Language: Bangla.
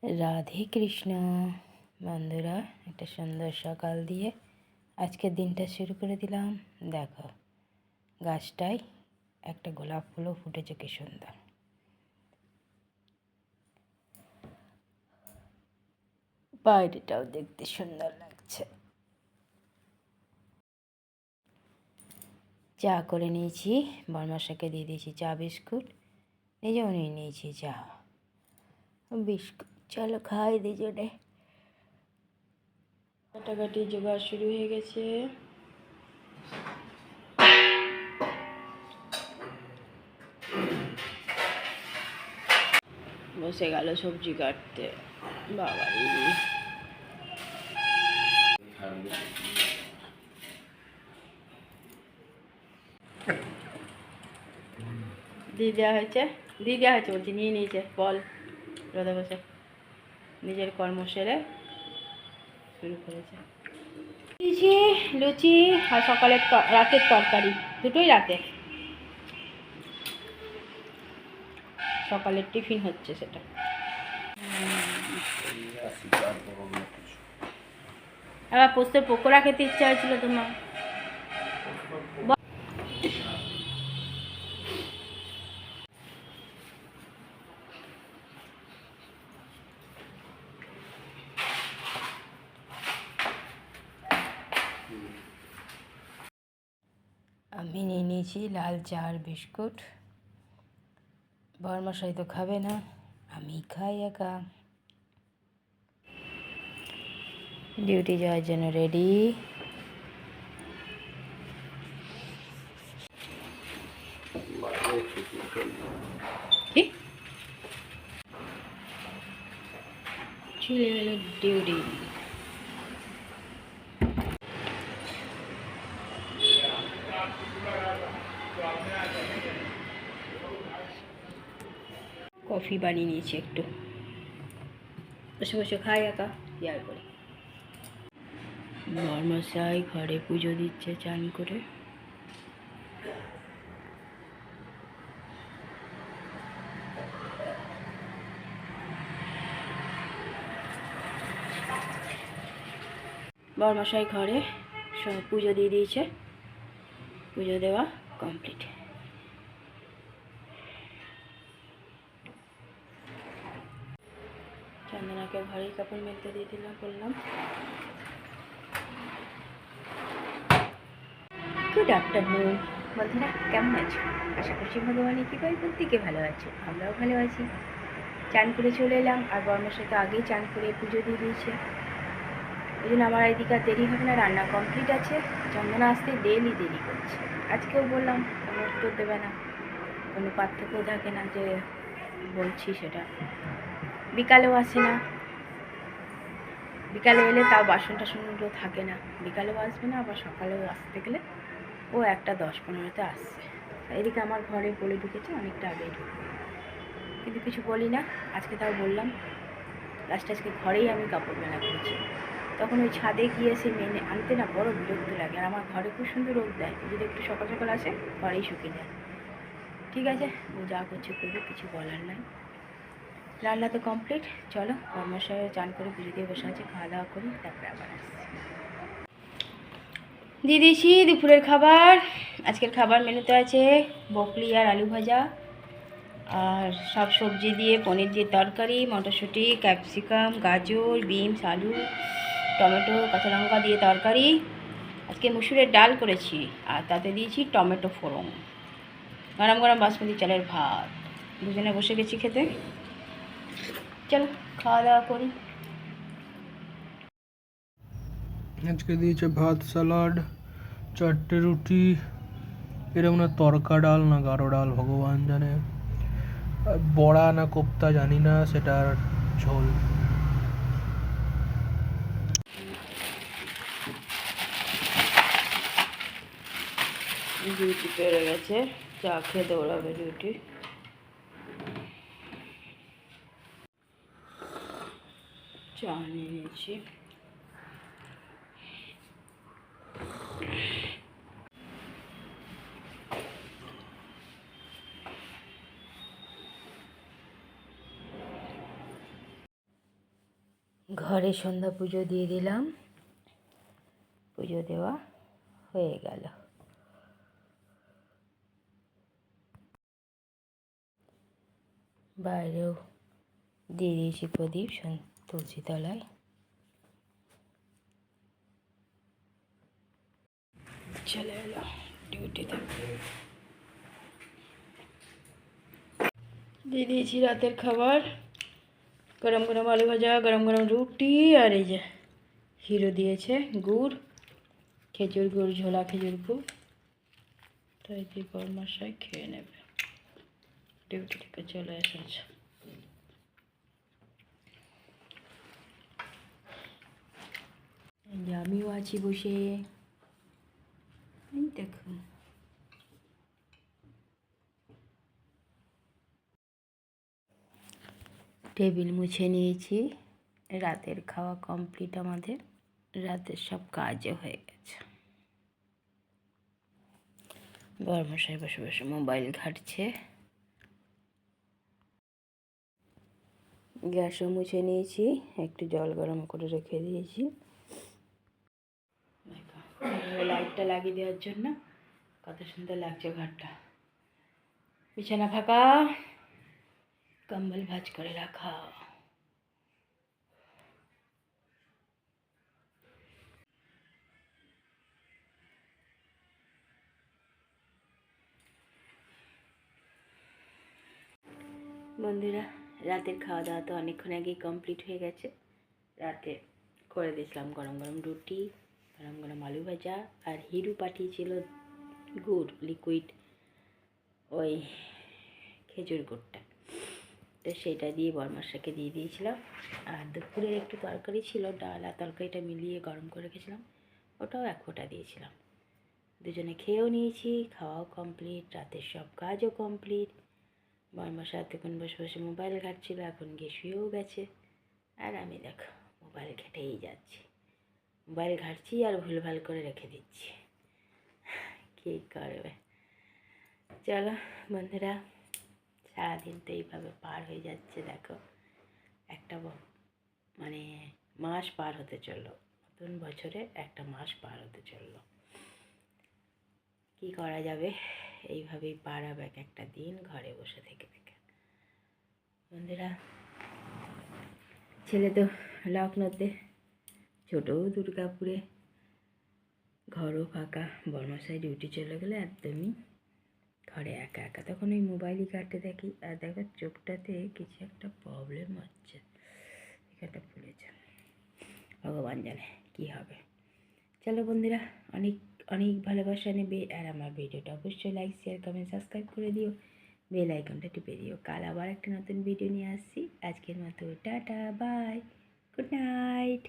রাধে কৃষ্ণ। বন্ধুরা, একটা সুন্দর সকাল দিয়ে আজকের দিনটা শুরু করে দিলাম। দেখো, গাছটায় একটা গোলাপ ফুলও ফুটেছে, কি সুন্দর। বাইরেটাও দেখতে সুন্দর লাগছে। চা করে নিয়েছি, বরমশাইকে দিয়ে দিয়েছি চা বিস্কুট, নিজেও নিয়ে নিয়েছি চা বিস্কুট। চলো খাই দুজনে। কাটাকাটি জোগাড় শুরু হয়ে গেছে। বসে গেল সবজি কাটতে। বাবারি, দিয়ে দেওয়া হয়েছে বলছি, নিয়ে নিয়েছে। বল, রোদে বসে নিজের কর্ম সেরে শুরু করেছে। লুচি আর সকালের রাতের তরকারি, দুটোই রাতে। সকালের টিফিন হচ্ছে সেটা। আবার পোস্তের পকোড়া খেতে ইচ্ছা হয়েছিল তোমার। আমি নিয়ে নিয়েছি লাল চা আর বিস্কুট। বরমশাই তো খাবে না, আমি খাই একা। ডিউটি যাওয়ার জন্য রেডি। চলে গেল ডিউটি। কফি বানিয়ে নিয়েছি একটু, বসে বসে খাই একা, শেয়ার করি। বরমশাই ঘরে পুজো দিচ্ছে চান করে। বরমশাই ঘরে সব পুজো দিয়ে দিয়েছে, পুজো দেওয়া কমপ্লিট। চন্দনাকে ঘরেই কাপড় মেলতে দিয়ে দিলাম, বললাম। গুড আফটারনুন বন্ধুরা, কেমন আছো? আশা করছি ভগবানের কৃপায় প্রত্যেকে ভালো আছো, আমরাও ভালো আছি। চান করে চলে এলাম, আর বরমশাই তো আগেই চান করে পুজো দিয়ে দিয়েছে। ওই জন্য আমার এদিকে আর দেরি হবে না, রান্না কমপ্লিট আছে। চন্দনা আসতে দেরি করছে। আজকেও বললাম, কোনো উত্তর দেবে না, কোনো পার্থক্য থাকে না যে বলছি সেটা। বিকালেও আসে না, বিকালে এলে তাও বাসন টাসনগুলো থাকে না, বিকালেও আসবে না, আবার সকালেও আসতে গেলে ও 1:10-15 আসছে। এদিকে আমার ঘরে বলে ঢুকেছে, অনেকটা আগেই ঢুকবে, কিন্তু কিছু বলি না। আজকে তাও বললাম। আজকে ঘরেই আমি কাপড় মেলা করেছি। তখন ওই ছাদে গিয়ে সে মেনে আনতে না বড় বিরক্ত লাগে। আর আমার ঘরে খুব সুন্দর রোদ দেয়, যদি একটু সকাল সকাল আসে ঘরেই শুকিয়ে যায়। ঠিক আছে, ও যা করছে করবে, কিছু বলার নাই। রান্না তো কমপ্লিট। চলো, কর্মশায় চান করে পুজো দিয়ে বসে আছে, খাওয়া দাওয়া করি, তারপরে আবার আসছি। দিয়ে দিয়েছি দুপুরের খাবার। আজকের খাবার মেনুতে আছে বকলি আর আলু ভাজা, আর সব সবজি দিয়ে পনির দিয়ে তরকারি, মটরশুঁটি, ক্যাপসিকাম, গাজর, বিনস, আলু, টমেটো, কাঁচা লঙ্কা দিয়ে তরকারি। আজকে মুসুরের ডাল করেছি, আর তাতে দিয়েছি টমেটো ফোড়ন। গরম গরম বাসমতি চালের ভাত। দুজনে বসে গেছি খেতে। চলো খাওয়া দাওয়া করি। আজকে দিয়েছে ভাত, স্যালাড, 4টে রুটি, এরকম না তরকা ডাল না গাঢ় ডাল ভগবান জানে, বড়া না কোপ্তা জানি না, সেটার ঝোল। ডিউটি পেরে গেছে, চা খেয়ে দৌড়াবে ডিউটি। চা নিয়ে নিয়েছি। ঘরে সন্ধ্যা পুজো দিয়ে দিলাম, পুজো দেওয়া হয়ে গেল। বাইরেও দিয়ে দিয়েছি প্রদীপ তুলসী তলায়। চলে এলো ডিউটিতে। দিয়ে দিয়েছি রাতের খাবার, গরম গরম আলু ভাজা, গরম গরম রুটি, আর এই যে হিরো দিয়েছে গুড়, খেজুর গুড়, ঝোলা খেজুর গুড়। তাই দিয়ে বরমাসায় খেয়ে নেবে, ডিউটি থেকে চলে এসেছে। আমিও আছি বসে, এই দেখুন। টেবিল মুছে নিয়েছি, রাতের খাওয়া কমপ্লিট আমাদের, রাতের সব কাজও হয়ে গেছে। বরমশাই বসে বসে মোবাইল ঘাঁটছে। গ্যাসও মুছে নিয়েছি, একটু জল গরম করে রেখে দিয়েছি লাইটটা লাগিয়ে দেওয়ার জন্য। কত সুন্দর লাগছে ঘরটা, বিছানা ফাঁকা, কম্বল ভাঁজ করে রাখা। বন্ধুরা, রাতের খাওয়া দাওয়া তো অনেকক্ষণ আগেই কমপ্লিট হয়ে গেছে। রাতে করে দিয়েছিলাম গরম গরম রুটি, গরম গরম আলু ভাজা, আর হিরু পাঠিয়েছিল গুড়, লিকুইড ওই খেজুর গুড়টা, তো সেটা দিয়ে বরমাসাকে দিয়ে দিয়েছিলাম। আর দুপুরে একটু তরকারি ছিল, ডাল আর তরকারিটা মিলিয়ে গরম করে রেখেছিলাম, ওটাও এক ফোঁটা দিয়েছিলাম। দুজনে খেয়েও নিয়েছি, খাওয়াও কমপ্লিট, রাতের সব কাজও কমপ্লিট। বরমাসা এতক্ষণ বসে বসে মোবাইল ঘাঁটছিল, এখন গিয়ে শুয়েও গেছে। আর আমি দেখো মোবাইল ঘেঁটেই যাচ্ছি, মোবাইল ঘাঁটছি আর ভুলভাল করে রেখে দিচ্ছি, কী করবে। চলো বন্ধুরা, সারাদিন তো এইভাবে পার হয়ে যাচ্ছে। দেখো একটা মানে মাস পার হতে চললো, নতুন বছরে একটা মাস পার হতে চললো। কি করা যাবে, এইভাবেই পার হবে এক একটা দিন ঘরে বসে থেকে থেকে। বন্ধুরা, ছেলে তো লখনৌতে, ছোটও দুর্গাপুরে, ঘরও ফাঁকা। বরমশাই ডিউটি চলে গেলে একদমই ঘরে একা একা, তখন ওই মোবাইলই ঘাঁটতে দেখি। আর দেখো চোখটাতে কিছু একটা প্রবলেম হচ্ছে, এখানটা ফুলেছে, ভগবান জানে কি হবে। চলো বন্ধুরা, অনেক অনেক ভালোবাসা নেবে, আর আমার ভিডিওটা অবশ্যই লাইক, শেয়ার, কমেন্ট, সাবস্ক্রাইব করে দিও, বেল আইকনটা টিপে দিও। কাল আবার একটা নতুন ভিডিও নিয়ে আসছি। আজকের মতো টাটা, বাই, গুড নাইট।